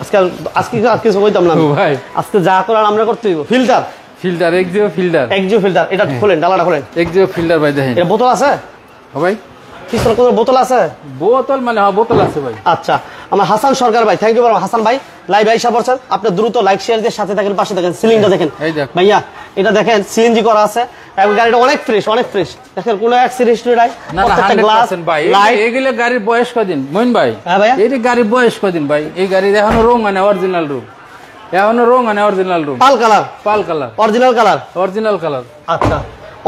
আজকে কিছু কইতাম না ভাই, আজকে যা করার আমরা করতে হইব। Filter, filter, Axio filter, Axio filter. এটা খোলেন, ডালাটা খোলেন। এক্সিও ফিল্টার ভাই দেখেন। এটা বোতল আছে ভাই? পিস্তল কোন বোতল আছে? বোতল মানে হ্যাঁ, বোতল আছে ভাই। আচ্ছা, আমার হাসান সরকার ভাই, থ্যাংক ইউ ভাই। হাসান ভাই লাইভ আইসা পড়ছেন, আপনি দ্রুত লাইক শেয়ার দিয়ে সাথে থাকেন, পাশে থাকেন। সিলিংটা দেখেন ভাইয়া, এটা দেখেন সিএনজি করা আছে, এবং গাড়িটা অনেক ফ্রেশ, অনেক ফ্রেশ। দেখেন কোনো অ্যাক্সিডেন্ট নাই, প্রত্যেকটা গ্লাস ভাই। লাইট। এইগুলো গাড়ির বয়স কদিন মইন ভাই? হ্যাঁ ভাইয়া, এই গাড়ির বয়স কদিন ভাই? এই গাড়ি এখনো রং মানে অরিজিনাল রং, এখনো রং মানে অরিজিনাল রং। পাল কালার, পাল colour, original colour, original colour. আচ্ছা,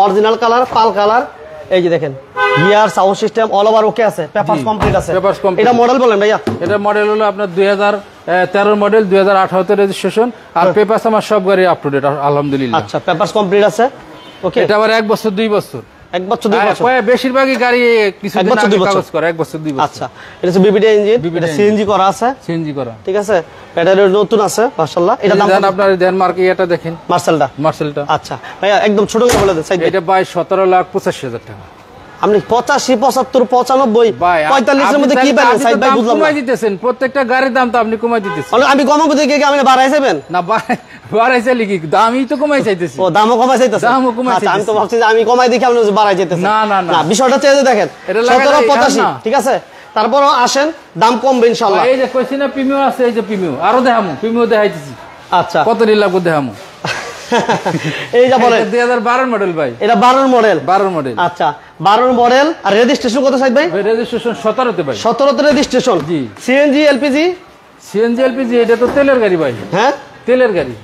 অরিজিনাল কালার, পাল কালার। এই যে দেখেন, gear, sound system all over okay আছে, পেপারস কমপ্লিট আছে। Papers complete. এটা মডেল বলেন ভাইয়া? এটা মডেল হলো আপনার 2013 মডেল, 2018 তে রেজিস্ট্রেশন, আর পেপারস আমার সব গাড়ি আপ টু ডেট আলহামদুলিল্লাহ। আচ্ছা, পেপারস কমপ্লিট আছে। ওকে, এটা আবার 1 বছর 2 বছর, 1 বছর 2 বছর। বেশিরভাগই গাড়ি কিছু দিন আগে কাগজ করা 1 বছর 2 বছর। আচ্ছা, এটা হচ্ছে বিবিডি ইঞ্জিন, এটা সিএনজি করা আছে, সিএনজি করা, ঠিক আছে। ব্যাটারি নতুন আছে মাশাআল্লাহ। এটা দাম দেন আপনার ডেনমার্ক এটা দেখেন, মার্সেলটা। মার্সেলটা। আচ্ছা ভাইয়া, একদম ছোট করে বলে দেন সাইড। এটা ভাই 17,85,000 টাকা। আপনি 85, 75, 95, 45 এর মধ্যে কি ব্যালেন্স সাইড ভাই? বুঝলাম না। কমাই দিতেছেন, প্রত্যেকটা গাড়ির দাম তো আপনি কমাই দিতেছেন। আমি কমাবো দেখে কি আমি বাড়াই যাবেন? না বাড়াইছে লিখি, দামই তো কমাই চাইতেছি। ও, দামও কমাই চাইতেছে? দামও কমাই চাইতেছি। আমি তো ভাবছি যে আমি কমাই দেখি আপনি বাড়াই যেতেছেন। না না না, বিষয়টা হচ্ছে যে দেখেন 17, 85, ঠিক আছে। তারপরও আসেন, দাম কমবে ইনশাআল্লাহ। এই যে কইছি না প্রিমিয়াম আছে, এই যে প্রিমিয়াম আরো দেখামু, প্রিমিয়াম দেখাইতেছি। আচ্ছা, কত রিল লাগবে দেখামু। এই যা বলেন 2012 মডেল ভাই, এটা 12 মডেল। 12 মডেল। আচ্ছা, 12 মডেল। আর রেজিস্ট্রেশন কত সাইড ভাই? রেজিস্ট্রেশন 17 তে ভাই। 17 তে রেজিস্ট্রেশন। জি। CNG LPG? সিএনজি এলপিজি, এটা তো তেলের গাড়ি ভাই। হ্যাঁ, তেলের গাড়ি,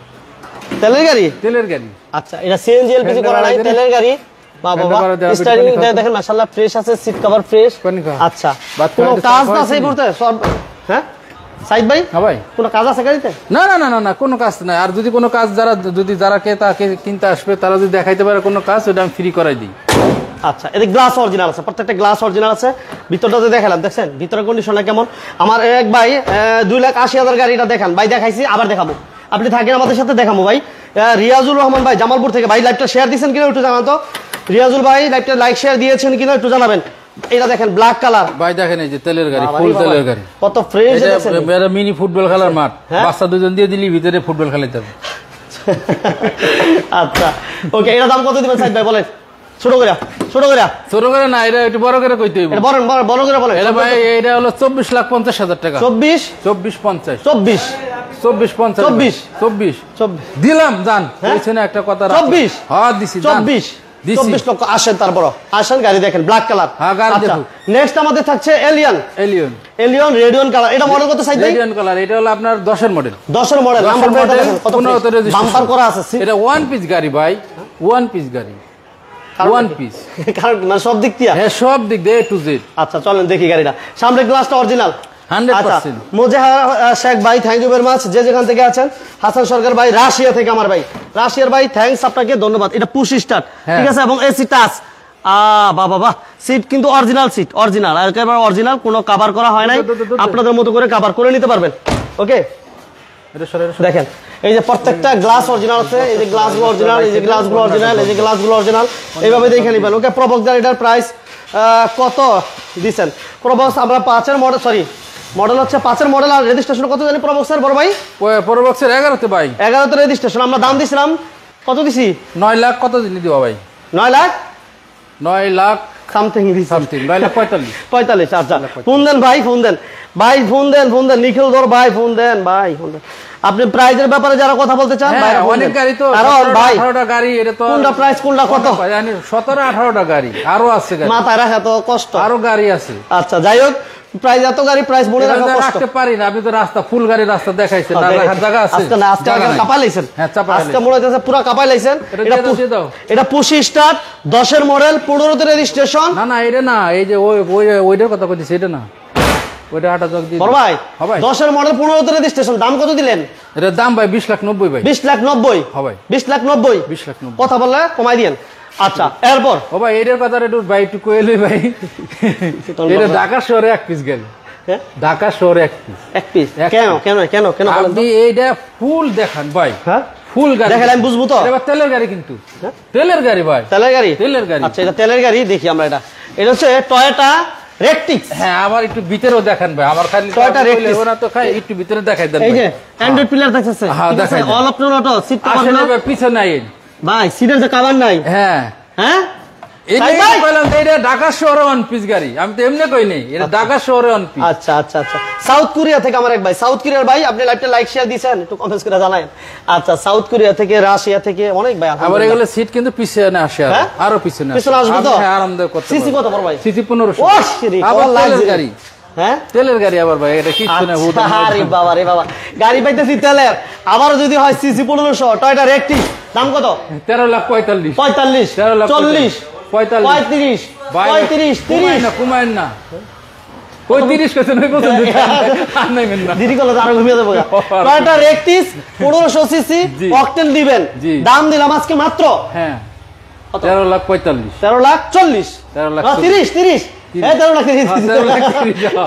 তেলের গাড়ি, তেলের গাড়ি। আচ্ছা, এটা সিএনজি এলপিজি করা নাই, তেলের গাড়ি। বাবা স্টাইলিং দেখেন মাশাআল্লাহ, ফ্রেশ আছে, সিট কভার ফ্রেশ। আচ্ছা, কোনো কাজ আছে এই মুহূর্তে সব? হ্যাঁ সাইদ ভাই? হ্যাঁ ভাই, কোনো কাজ আছে গাড়িতে? না না না না না, কোনো কাজ নাই। আর যদি কোনো কাজ যারা তাকে কিনতে আসবে, তারা যদি দেখাইতে পারে কোনো কাজ, ওটা আমি ফ্রি করাই দিই। আচ্ছা, এতে গ্লাস অরিজিনাল আছে, প্রত্যেকটা গ্লাস অরিজিনাল আছে। ভিতরটাতে দেখালাম, দেখছেন ভিতরের কন্ডিশনটা কেমন? আমার এক ভাই 2,80,000 গাড়িটা দেখান ভাই, দেখাইছি, আবার দেখাবো। আপনি থাকেন আমাদের সাথে, দেখাবো ভাই। রিয়াজুল রহমান ভাই জামালপুর থেকে, ভাই লাইভটা শেয়ার দিয়েছেন কিনা একটু জানান তো। রিয়াজুল ভাই লাইভটা লাইক শেয়ার দিয়েছেন কিনা একটু জানাবেন। এটা দেখেন ব্ল্যাক কালার ভাই, দেখেন এই যে তেলের গাড়ি, ফুল তেলের গাড়ি, কত ফ্রেশ। এটা মিনি ফুটবল খেলার মাঠ, বাচ্চা দুজন দিয়ে দিলি ভিতরে ফুটবল খেলাইতে হবে। আচ্ছা, ওকে, এটা দাম কত দিবেন সাইদ ভাই বলেন? ছোট করে, ছোট করে। ছোট করে না, এটা একটু বড় করে কইতে হইব। এটা বড় করে বলেন। এটা ভাই, এটা হলো 24,50,000 টাকা। 24,50, 24 দিলাম জান। কইছে না একটা কথা? 24? হ্যাঁ দিছি, 24 লক্ষ। আসেন, তারপর আসেন, গাড়ি দেখেন ব্ল্যাক কালার। হ্যাঁ, গাড়ি দেখুন। নেক্সট আমাদের থাকছে এলিয়ন রেডিয়ন কালার। এটা মডেল কত সাইজ? রেডিয়ন কালার। এটা হলো আপনার 10 এর মডেল। 10 এর মডেল। নাম্বার প্লেট দেখেন কত, 15 তে রেজিস্ট্রেশন। বাম্পার করা আছে। এটা ওয়ান পিস গাড়ি ভাই, ওয়ান পিস গাড়ি, ওয়ান পিস। কারণ মানে সব দিক দিয়ে, হ্যাঁ সব দিক দিয়ে A to Z। আচ্ছা, চলেন দেখি গাড়িটা। সামনে গ্লাসটা অরিজিনাল 100%। মোজাহার শেখ ভাই, থ্যাংক ইউ ভেরি মাচ, যে যেখান থেকে আছেন। হাসান সরকার ভাই রাশিয়া থেকে, আমার ভাই রাশিয়ার ভাই, থ্যাঙ্কস আপনাকে, ধন্যবাদ। এটা পুশ স্টার্ট, ঠিক আছে, এবং এসি টাচ। বাবা, সিট কিন্তু অরিজিনাল সিট, অরিজিনাল, একেবারে অরিজিনাল, কোনো কভার করা হয় নাই। আপনাদের মতো করে কভার করে নিতে পারবেন। ওকে, দেখেন এই যে প্রত্যেকটা গ্লাস অরিজিনাল আছে, এই যে গ্লাসগুলো অরিজিনাল, এই যে গ্লাসগুলো অরিজিনাল, এই যে গ্লাসগুলো অরিজিনাল, এইভাবে দেখে নেবেন। ওকে, প্রবক্স গাড়িটার প্রাইস কত দিচ্ছেন? প্রবক্স আমরা 5 এর মডেল, সরি মডেল হচ্ছে 5 এর মডেল। আর রেজিস্ট্রেশন কত জানি প্রবক্সের বড় ভাই? প্রবক্সের 11 তে ভাই, 11 তে রেজিস্ট্রেশন। আমরা দাম দিছিলাম কত দিছি? 9 লাখ। কত দিন দিবা ভাই? 9 লাখ, 9 লাখ সামথিং সামথিং 2,45,000 45। আচ্ছা ফোন দেন ভাই, ফোন দেন ভাই, ফোন দেন নিখিল ধর ভাই, ফোন দেন ভাই, ফোন দেন। আপনি প্রাইজের ব্যাপারে যারা কথা বলতে চান ভাই, অনেক গাড়ি তো কারণ ভাই 18টা গাড়ি, এটা তো কোনটা প্রাইস কোনটা কত জানি 17-18টা গাড়ি আরো আছে, গাড়ি মাথায় রাখা তো কষ্ট, আরো গাড়ি আছে। আচ্ছা যাই হোক, প্রাইস এত গাড়ি প্রাইস মনে রাখা কষ্ট, রাখতে পারি না। আপনি তো রাস্তা ফুল গাড়ি রাস্তা দেখাইছেন, না রাখার জায়গা আছে? আজকে না, আজকে কাপাই লাইছেন। হ্যাঁ চাপা আজকে মনে হচ্ছে পুরো কাপাই লাইছেন। এটা 25 স্টার্ট 10 এর মডেল 15 তে রেজিস্ট্রেশন। না এটা না, এই যে ওইটার কথা কইছি, এটা না, ওইটা 8 জগ দিয়ে বড় ভাই 10 এর মডেল 15 তে রেজিস্ট্রেশন। দাম কত দিলেন? এটার দাম ভাই 20,90,000 ভাই। 20,90,000 হবে 20,90,000 20,90,000 কথা বললে কমাই দিয়েন। আচ্ছা এরপর ও ভাই এটার কথা একটু ভাই একটু কইলে ভাই, এটা ঢাকা শহরে এক পিস গেল, ঢাকা শহরে এক পিস কেন কেন কেন কেন আপনি এইটা ফুল দেখান ভাই। হ্যাঁ ফুল গাড়ি দেখালে আমি বুঝবো তো। এটা তেলের গাড়ি, কিন্তু তেলের গাড়ি ভাই, তেলের গাড়ি, তেলের গাড়ি। আচ্ছা এটা তেলের গাড়ি, দেখি আমরা। এটা হচ্ছে টয়োটা রেকটিক্স। হ্যাঁ আবার একটু ভিতরেও দেখান ভাই, আমার খালি টয়োটা রেকটিক্স ওরা তো খাই, একটু ভিতরে দেখাই দেন এই যে অ্যান্ড্রয়েড প্লেয়ার দেখতেছে। হ্যাঁ দেখাই all option auto, seat cover আসলে ভাই পিছনে নাই ভাই, সিটের যে কভার নাই। হ্যাঁ হ্যাঁ এটা কইলাম এটা ঢাকা শহরে ওয়ান পিস গাড়ি, আমি তো এমনি কই নাই, এটা ঢাকা শহরে ওয়ান পিস। আচ্ছা আচ্ছা আচ্ছা সাউথ কোরিয়া থেকে আমার এক ভাই, সাউথ কোরিয়ার ভাই, আপনি লাইভটা লাইক শেয়ার দিয়েছেন, একটু কমেন্টস করে জানান। আচ্ছা সাউথ কোরিয়া থেকে, রাশিয়া থেকে অনেক ভাই। আবার এগুলো সিট কিন্তু পিছনে আসে, আরো পিছনে আসবে তো, আরামদায়ক করতে। সিসি কত পড় ভাই? সিসি 1500। ও শিরি, আবার তেলের গাড়ি। হ্যাঁ তেলের গাড়ি আবার ভাই, এটা কিছু না। আরে বাবা রে বাবা, গাড়ি পাইতেছি তেলের, আবার যদি হয় সিসি 1500 টয়োটা রেকটিক্স, দাম কত? 13,45,000 45 40 35 35 30 না কমায়েন না, ওই 30 কত নয় কত আর নাই মেন না, দেরি করলে আরো ঘুমিয়ে যাবো। টয়োটা রেকটিক্স 1500 সিসি অকটেন দিবেন, দাম দিলাম আজকে মাত্র হ্যাঁ 13,45,000 13,40,000 30 30 এই 13,30,000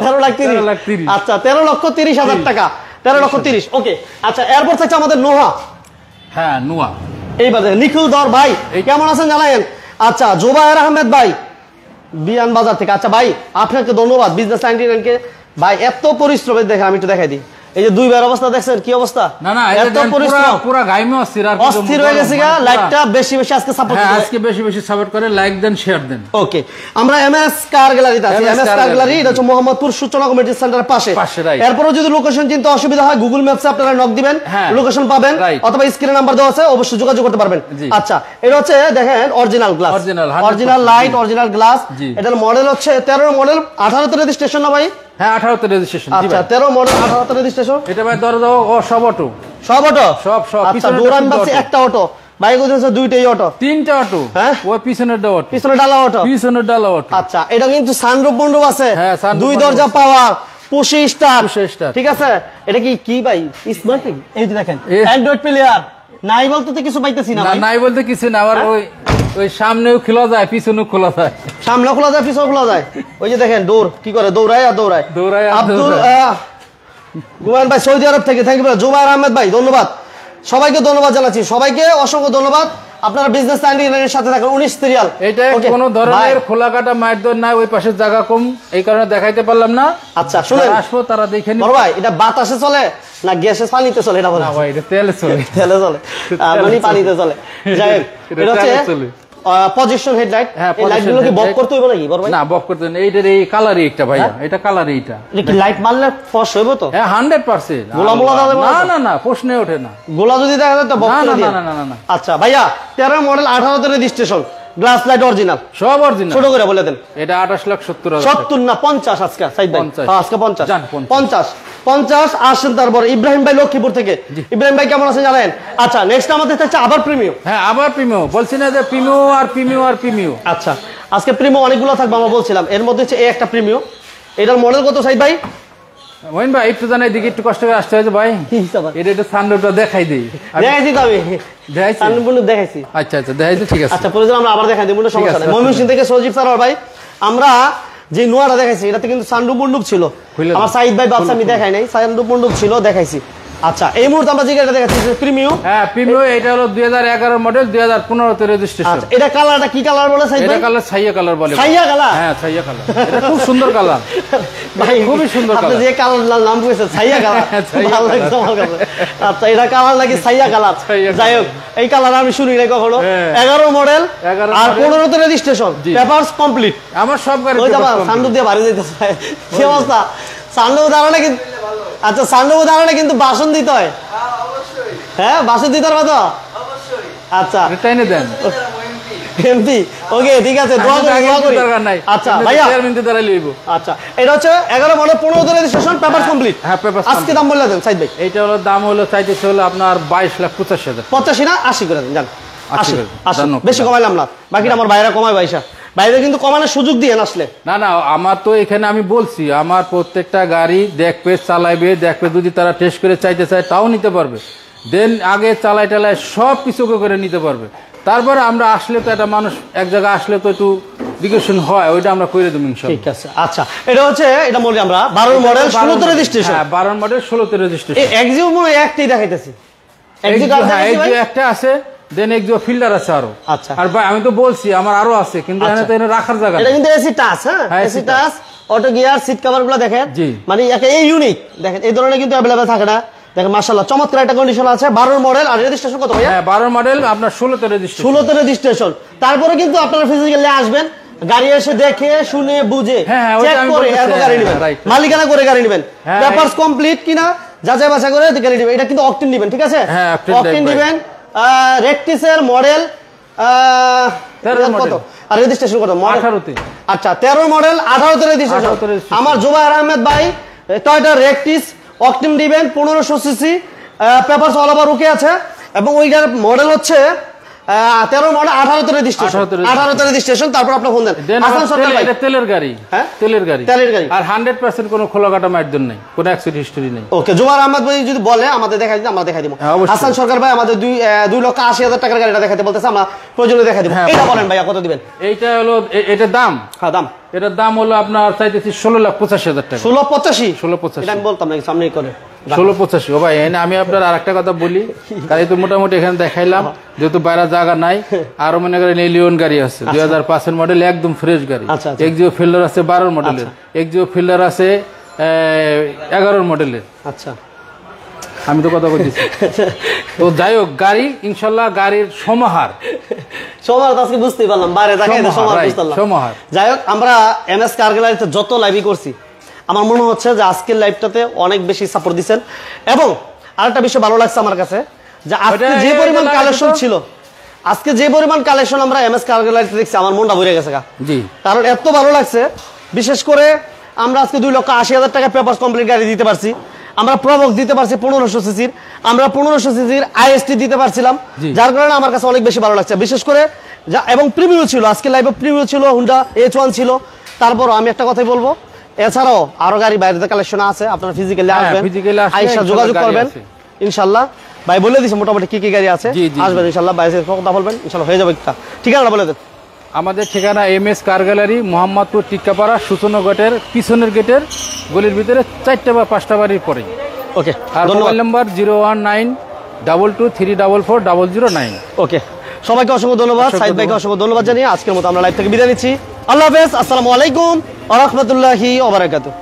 13,30,000 আচ্ছা 13,30,000 টাকা, 13,30,000 ওকে। আচ্ছা এরপর থাকছে আমাদের নোহা। হ্যাঁ নোয়া, এইবার নিখিল দর ভাই কেমন আছেন জানায়েন। আচ্ছা জোবায়ের আহমেদ ভাই বিয়ান বাজার থেকে। আচ্ছা ভাই আপনাকে ধন্যবাদ, বিজনেস 99 ভাই এত পরিশ্রম। দেখেন আমি একটু দেখাই দিই, এই যে দুই ভাইয়ের অবস্থা দেখছেন কি অবস্থা, না না এত পরিশ্রম, পুরো গাইমে অস্থির হয়ে গেছে। লাইকটা বেশি বেশি আজকে সাপোর্ট করেন, আজকে বেশি বেশি সাপোর্ট করে, লাইক দেন শেয়ার দেন। ওকে আমরা এমএস কার গ্যালারিতে আছি। এমএস কার গ্যালারি এটা হচ্ছে মোহাম্মদপুর সূচনা কমিটি সেন্টারের পাশে। এরপরও যদি লোকেশন চিনতে অসুবিধা হয় গুগল ম্যাপসে আপনারা নক দিবেন, লোকেশন পাবেন, অথবা স্ক্রিনে নাম্বার দেওয়া আছে, অবশ্যই যোগাযোগ করতে পারবেন। আচ্ছা এটা হচ্ছে দেখেন original glass, original light, original glass. এটার মডেল হচ্ছে 13 মডেল 18 তে রেজিস্ট্রেশন না ভাই? হ্যাঁ 18 তে রেজিস্ট্রেশন। আচ্ছা 13 মডেল 18 তে রেজিস্ট্রেশন। এটা ভাই দরজা ও সব অটো, সব অটো, সব আচ্ছা দৌড়ান বাসে একটা অটো, বাইক হচ্ছে দুইটাই অটো, তিনটা অটো। হ্যাঁ ওই পিছনের ডালা, পিছনের ডালা অটো, পিছনের ডালা অটো। আচ্ছা এটা কিন্তু সানরুফ মন্ডপ আছে, দুই দরজা পাওয়ার 25 স্টার, ঠিক আছে। এটা কি ভাই স্মার্ট? এই যে দেখেন অ্যান্ড্রয়েড প্লেয়ার নাই বলতে তো কিছু পাইতেছি না। নাই বলতে কিছু না, আবার ওই সামনেও খোলা যায়, পিছনেও খোলা যায়, সামনেও খোলা যায়, পিছনেও খোলা যায়। ওই যে দেখেন ডোর কি করে, দৌড়ায় আর দৌড়ায়। আব্দুল গুমান ভাই সৌদি আরব থেকে, থ্যাংক ইউ। জুবায়ের আহমেদ ভাই ধন্যবাদ, সবাইকে ধন্যবাদ জানাচ্ছি, সবাইকে অসংখ্য ধন্যবাদ। আপনারা বিজনেস 99 এর সাথে থাকুন। 19 সিরিয়াল, এটা কোনো ধরনের খোলা কাটা মায়ের দর নাই, ওই পাশে জায়গা কম, এই কারণে দেখাইতে পারলাম না। আচ্ছা শুনুন, আসবো তারা দেখে নিন। বড় ভাই এটা বাতাসে চলে না গ্যাসে পানিতে চলে? এটা বলেন। না ভাই এটা তেলে চলে, তেলে চলে, মানে পানিতে চলে। যাই হোক এটা হচ্ছে পজিশন হেডলাইট। এই লাইটগুলো কি বক করতে হইব নাকি বড় ভাই? না বক করতে না, এইটার এই কালারই একটা ভাইয়া, এটা কালারই এটা। এটা কি লাইট মারলে ফস হইব তো? হ্যাঁ 100%। গোলা মোলা দাও না না না প্রশ্নই ওঠে না, গোলা যদি দেখা যায় তো বক করে দিই। না না না না। আচ্ছা ভাইয়া 13 মডেল 18 তে রেজিস্ট্রেশন, গ্লাস লাইট অরিজিনাল, সব অরিজিনাল। ছোট করে বলে দেন। এটা 28,70,000। 70 না 50 আজকে সাইদ ভাই? আজকে 50 50 আসেন। তারপর ইব্রাহিম ভাই লক্ষ্মীপুর থেকে। ইব্রাহিম ভাই কেমন আছেন জানেন? আচ্ছা নেক্সট আমাদের হচ্ছে আবার প্রিমিয়াম। হ্যাঁ আবার প্রিমিয়াম, বলছি না যে প্রিমিয়াম আর প্রিমিয়াম আর প্রিমিয়াম। আচ্ছা আজকে প্রিমিয়াম অনেকগুলো থাকবে আমরা বলছিলাম, এর মধ্যে হচ্ছে এই একটা প্রিমিয়াম। এটার মডেল কত সাইদ ভাই? ওইন ভাই একটু জানাই দিকে, একটু কষ্ট করে আসতে হয়েছে ভাই। এটা একটু সানরুফটা দেখাই দিই। দেখাইছি তো আমি, সানরুফ দেখাইছি। আচ্ছা আচ্ছা দেখাইছি, ঠিক আছে। আচ্ছা প্রয়োজন আমরা আবার দেখাই দিই, কোনো সমস্যা নাই। ময়মনসিংহ থেকে সজীব স্যার ভাই, আমরা যে নোয়াটা দেখাইছি এটাতে কিন্তু সানরুফ মন্ডপ ছিল। আমার সাইদ ভাই বাচ্চা আমি দেখাই নাই, সানরুফ মন্ডপ ছিল দেখাইছি। আচ্ছা এই মুহূর্তে আমরা যে গাড়িটা দেখাচ্ছি প্রিমিয়াম। হ্যাঁ প্রিমিয়াম, এটা হলো 2011 মডেল, 2015 তে রেজিস্ট্রেশন। আচ্ছা এটা কালারটা কি কালার বলে সাইদ ভাই? এটা কালার ছাইয়া কালার বলে। ছাইয়া কালার? হ্যাঁ ছাইয়া কালার, এটা খুব সুন্দর কালার ভাই, খুবই সুন্দর আপনি কালার। যে কালার নাম কইছেন ছাইয়া কালার, ভালো লাগছে আমার কাছে। আচ্ছা এটা কালার নাকি ছাইয়া কালার? যাই হোক এই কালার আমি শুনি নাই কখনো। 11 মডেল আর 15 তে রেজিস্ট্রেশন, পেপারস কমপ্লিট। আমার সব গাড়ি ওই যাবা সানরুফ দিয়ে বাড়ি যাইতেছে ভাই, কি অবস্থা? সানরুফ দাঁড়ালে কিন্তু, আচ্ছা সানরুফ দাঁড়ালে কিন্তু বাসন দিতে হয়। হ্যাঁ বাসন দিতে পারবে তো? আচ্ছা টাইনে দেন এমপি, ওকে ঠিক আছে, দোয়া করি। আচ্ছা ভাইয়া, আচ্ছা এটা হচ্ছে 11 মডেল 15 তে রেজিস্ট্রেশন, পেপার কমপ্লিট। হ্যাঁ পেপার। আজকে দাম বলে দেন সাইদ ভাই। এইটা হলো দাম হলো চাইতেছে হলো আপনার 22,85,000। 85 না 80 করে দেন, জান 80 জানো। বেশি কমাইলাম না, বাকিটা আমার বাইরে কমায় ভাইসা, বাইরে কিন্তু কমানোর সুযোগ দিয়ে আসলে। না না, আমার তো এখানে আমি বলছি আমার প্রত্যেকটা গাড়ি দেখবে, চালাইবে, দেখবে, যদি তারা টেস্ট করে চাইতে চায় তাও নিতে পারবে, দেন আগে চালাই টালাই সব কিছু করে নিতে পারবে। তারপরে আমরা আসলে তো একটা মানুষ এক জায়গায় আসলে তো একটু ডিসকাশন হয়, ওইটা আমরা করে দেবো ইনশাআল্লাহ। ঠিক আছে। আচ্ছা এটা হচ্ছে, এটা বলি আমরা 12 মডেল 16 তে রেজিস্ট্রেশন। হ্যাঁ 12 মডেল 16 তে রেজিস্ট্রেশন। এই এক্সিও মনে একটাই দেখাইতেছি, এক্সিও একটা আছে, দেন এক্সিও ফিল্টার আছে আরো। আচ্ছা আর ভাই আমি তো বলছি আমার আরো আছে, কিন্তু এখানে তো এনে রাখার জায়গা এটা কিন্তু এসি টাচ। হ্যাঁ AC touch, auto gear, seat cover গুলো দেখেন, মানে এই ইউনিক দেখেন, এই ধরনের কিন্তু अवेलेबल থাকে না। দেখেন মাশাআল্লাহ চমৎকার একটা কন্ডিশন আছে। 12 মডেল আর রেজিস্ট্রেশন কত ভাইয়া? হ্যাঁ 12 মডেল আপনার 16 তে রেজিস্ট্রেশন। 16 তে রেজিস্ট্রেশন। তারপরে কিন্তু আপনারা ফিজিক্যালি আসবেন, গাড়ি এসে দেখে শুনে বুঝে চেক করে এরপর গাড়ি নেবেন, মালিকানা করে গাড়ি নেবেন, পেপারস কমপ্লিট কিনা যাচাই বাছাই করে গাড়ি নেবেন। এটা কিন্তু অকটেন নেবেন, ঠিক আছে? হ্যাঁ অকটেন নেবেন। রেকটিসের মডেল 13 মডেল আর রেজিস্ট্রেশন কত? 18 তে। আচ্ছা 13 মডেল 18 তে রেজিস্ট্রেশন। আমার জুবায়ের আহমেদ ভাই টয়োটা রেকটিস অকটেন দিবেন 1500 CC, papers all over okay আছে, এবং ওইটার মডেল হচ্ছে 13 মডেল 18 তে রেজিস্ট্রেশন। 18 তে রেজিস্ট্রেশন। তারপর আপনি ফোন দেন। হাসান সরকার ভাই, এটা তেলের গাড়ি। হ্যাঁ তেলের গাড়ি, তেলের গাড়ি আর 100% কোনো খোলা কাটা মাইরদন নাই, কোনো অ্যাক্সিডেন্ট হিস্টরি নেই। ওকে জুবায়ের আহমেদ ভাই যদি বলে আমাদের দেখাই দিন, আমরা দেখাই দিব। হাসান সরকার ভাই আমাদের 2,80,000 টাকার গাড়িটা দেখাতে বলতেছে, আমরা প্রয়োজনে দেখাই দিব। এটা বলেন ভাইয়া কত দিবেন? এইটা হলো এটা দাম। হ্যাঁ দাম, এটার দাম হলো আপনার চাইতেছি 16,85,000 টাকা। 16,85? 16,85 এটা আমি বলতাম না, সামনেই করে 16,85। ও ভাই এনে আমি আপনার আরেকটা কথা বলি, গাড়ি তো মোটামুটি এখানে দেখাইলাম, যেহেতু বাইরে জায়গা নাই, আরো মনে করেন এলিয়ন গাড়ি আছে 2005 এর মডেল, একদম ফ্রেশ গাড়ি। এক্সিও ফিল্ডার আছে 12 মডেলের, এক্সিও ফিল্ডার আছে 11 মডেলের। আচ্ছা আমি তো কথা বলছি। তো যাই হোক গাড়ি ইনশাল্লাহ গাড়ির সমাহার আজকে বুঝতেই পারলাম, বাইরে দেখাই সমাহার। যাই হোক আমরা এমএস কার গ্যালারিতে যত লাইভই করছি, আমার মনে হচ্ছে যে আজকের লাইভটাতে অনেক বেশি সাপোর্ট দিচ্ছেন। এবং আরেকটা বিষয় ভালো লাগছে আমার কাছে, যে আজকে যে পরিমাণ কালেকশন ছিল, আজকে যে পরিমাণ কালেকশন আমরা এমএস কার গ্যালারিতে দেখছি, আমার মনটা ভরে গেছে। কারণ এত ভালো লাগছে, বিশেষ করে আমরা আজকে 2,80,000 টাকা পেপারস কমপ্লিট গাড়ি দিতে পারছি, আমরা প্রবক্স দিতে পারছি 1500 সিসির, আমরা 1500 সিসির আইএসটি দিতে পারছিলাম, যার কারণে আমার কাছে অনেক বেশি ভালো লাগছে। বিশেষ করে এবং প্রিভিউ ছিল, আজকে লাইভে প্রিভিউ ছিল, হুন্ডা H1 ছিল। তারপরও আমি একটা কথাই বলবো, এছাড়াও আরো গাড়ি বাইরেতে কালেকশন আছে, আপনারা ফিজিক্যালি আসবেন, আইসা যোগাযোগ করবেন ইনশাআল্লাহ। ভাই বলে দিছি মোটামুটি কি কি গাড়ি আছে, আসবেন ইনশাআল্লাহ, বাইরে কথা বলবেন ইনশাআল্লাহ, হয়ে যাবে। ঠিকানা বলে দেন। আমাদের ঠিকানা এমএস কার গ্যালারি, মোহাম্মদপুর টিক্কাপাড়া, সূচনা গেটের পিছনের গেটের গলির ভিতরে 4টা বা 5টা বাড়ির পরে। ওকে, আর মোবাইল নাম্বার 01922344009। ওকে, সবাইকে অসংখ্য ধন্যবাদ, সাইদ ভাইকে অসংখ্য ধন্যবাদ জানিয়ে আজকের মতো আমরা লাইভ থেকে বিদায় নিচ্ছি। আল্লাহ হাফেজ, আসসালামু আলাইকুম ওয়া রাহমাতুল্লাহি ওয়া বারাকাতুহু।